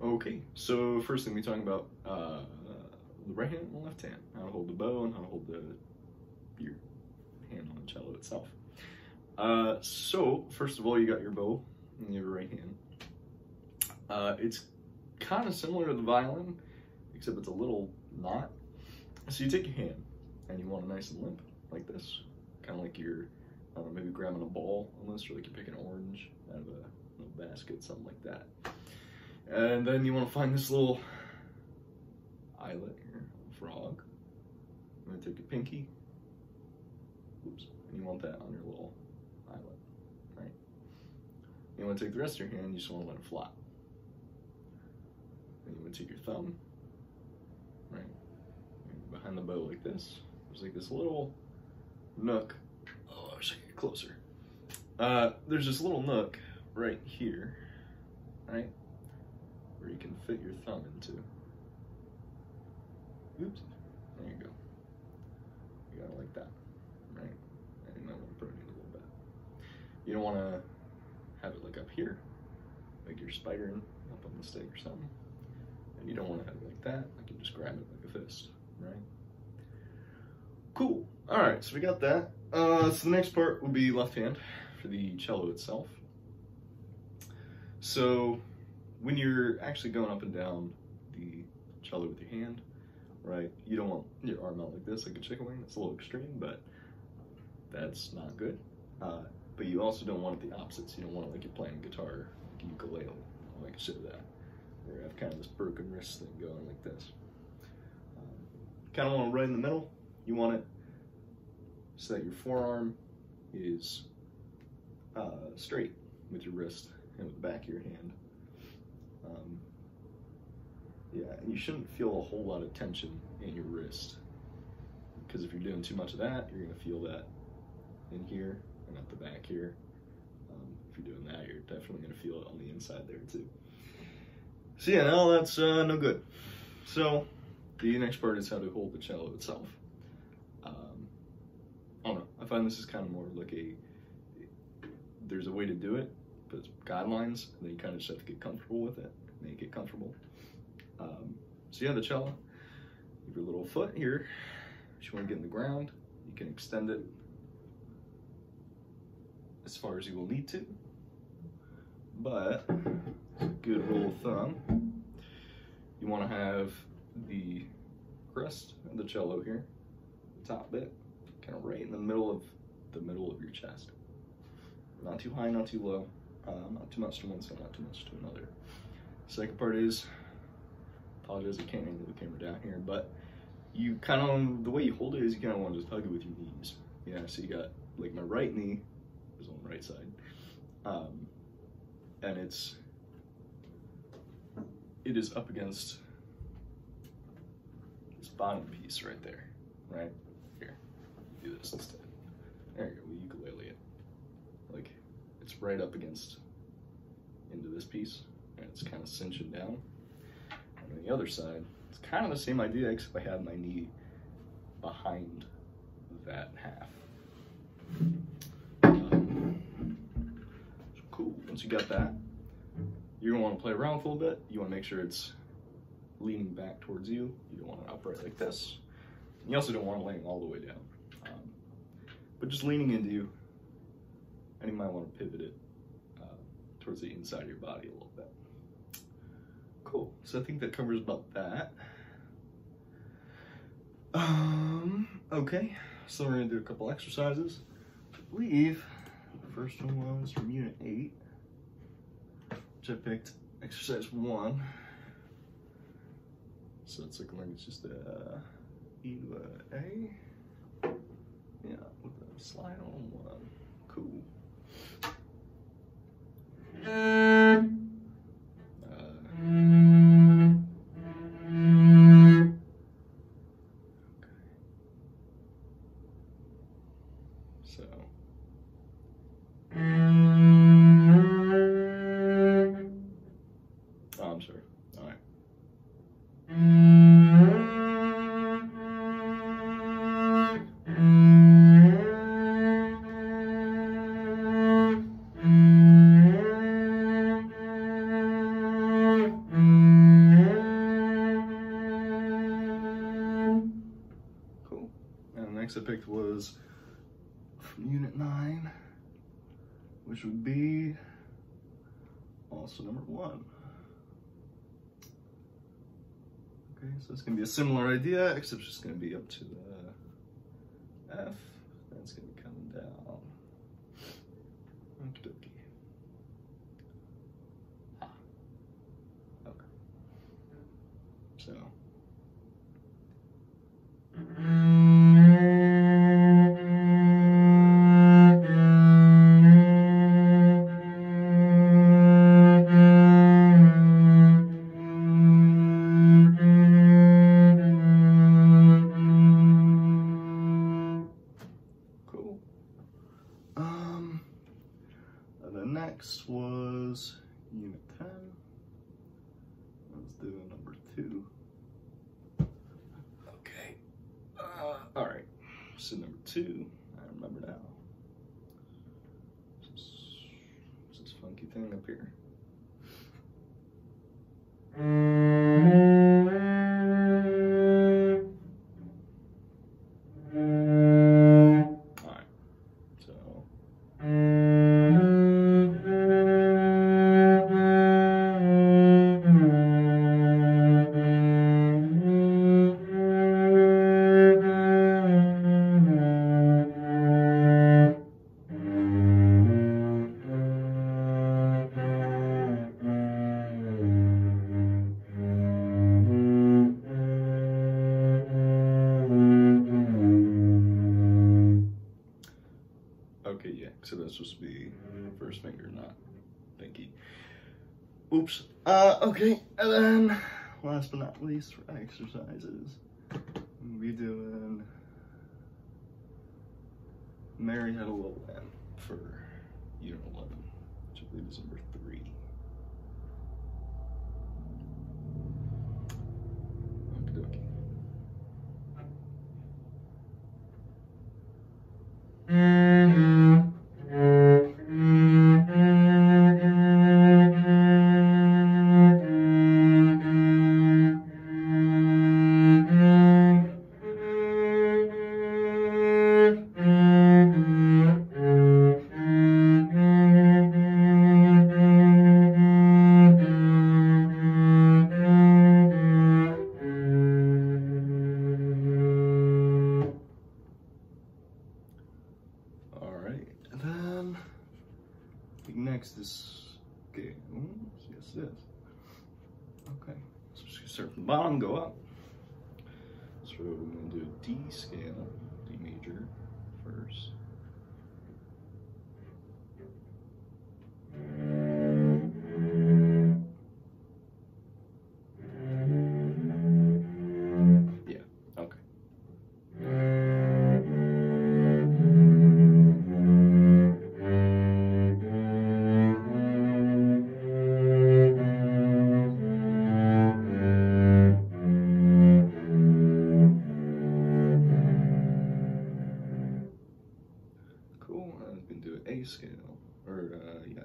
Okay, so first thing we're talking about the right hand and the left hand. How to hold the bow and how to hold your hand on the cello itself. So first of all, you got your bow in your right hand. It's kind of similar to the violin, except it's a little not. So you take your hand and you want it nice and limp, like this, kind of like you're, I don't know, maybe grabbing a ball almost, or like you're picking an orange out of a little basket, something like that. And then you want to find this little eyelet here, frog. I'm going to take your pinky, oops, and you want that on your little eyelet, right? You want to take the rest of your hand, you just want to let it fly. Then you want to take your thumb, right, behind the bow like this. There's like this little nook. Oh, I wish I could get closer. There's this little nook right here, right, where you can fit your thumb into. Oops, there you go. You got it like that, right? And you might want to prune it a little bit. You don't want to have it like up here, like you're spidering up on the stake or something. And you don't want to have it like that, like you just grab it like a fist, right? Cool. All right, so we got that. So the next part will be left hand for the cello itself. So when you're actually going up and down the cello with your hand, right, you don't want your arm out like this, like a chicken wing. That's a little extreme, but that's not good. But you also don't want it the opposite. So you don't want it like you're playing guitar, like a ukulele. I like to show that. Where you have kind of this broken wrist thing going like this. Kind of want it right in the middle. You want it so that your forearm is straight with your wrist and with the back of your hand. Yeah, and you shouldn't feel a whole lot of tension in your wrist, because if you're doing too much of that, you're going to feel that in here and at the back here. If you're doing that, you're definitely going to feel it on the inside there too. So yeah, no, that's no good. So the next part is how to hold the cello itself. I don't know, I find this is kind of more like there's a way to do it, but it's guidelines, and then you kind of just have to get comfortable with it, make it comfortable. So yeah, the cello, you have your little foot here. If you want to get in the ground, you can extend it as far as you will need to, but a good rule of thumb, you want to have the crest of the cello here, the top bit, kind of right in the middle of your chest. Not too high, not too low, not too much to one side, not too much to another. Second part is, apologize, I can't angle the camera down here, but you kind of, the way you hold it is you kind of want to just hug it with your knees. Yeah, so you got, like, my right knee is on the right side, and it is up against this bottom piece right there, right? Here, do this instead. There you go, we ukulele it. Like, it's right up against, into this piece, and it's kind of cinching down. And on the other side, it's kind of the same idea, except I have my knee behind that half. Cool, once you got that, you're gonna want to play around with a little bit. You want to make sure it's leaning back towards you. You don't want it upright like this. And you also don't want it laying all the way down. But just leaning into you, and you might want to pivot it towards the inside of your body a little bit. Cool, so I think that covers about that. Okay, so we're gonna do a couple exercises. I believe the first one was from Unit 8, which I picked exercise 1. So it's looking like it's just a E to a A. Yeah, with a slide on 1. Cool. So, oh, I'm sorry. All right. next I picked was from Unit 9, which would be also number 1. Okay, so it's gonna be a similar idea, except it's just gonna be up to the F, then it's gonna be coming down. Okie dokie. Ah. Okay. So. Cool. And then next was Unit 10. Let's do number 2. Okay. All right. So number 2, I remember now. What's this funky thing up here? All right. So. Okay, yeah, so that's supposed to be first finger, not pinky. Oops. Okay, and then last but not least for exercises, we'll be doing Mary Had a Little Lamb for Unit 11, which I believe is number 3. Okie dokie. And then next is scale. Yes, it is. Okay, so I'm just gonna start from the bottom, go up. So we're gonna do a D scale, D major first. Cool, I can do an A scale, or yeah.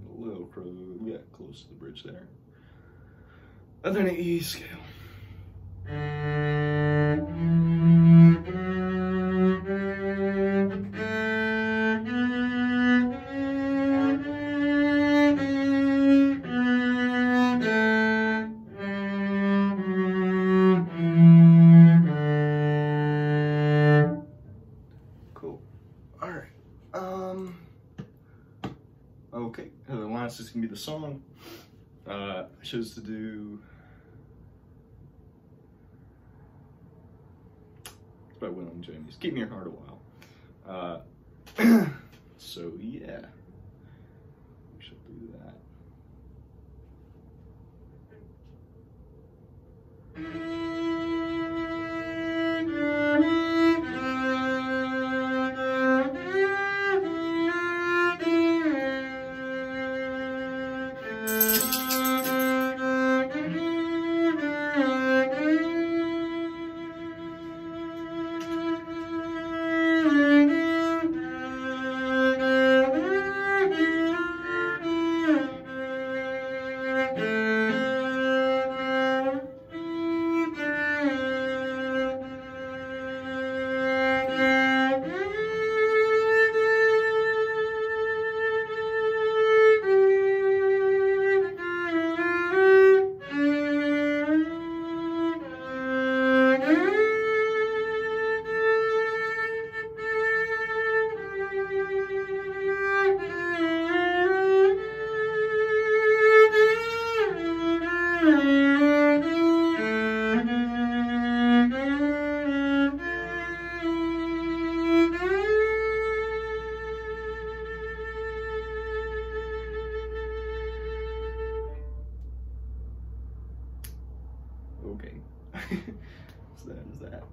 A little close to the bridge there. And then an E scale. Cool. All right. Okay. And then last is gonna be the song. I chose to do. By William James. Keep Me Your Heart a While. So yeah, we should do that. Okay. So that is that.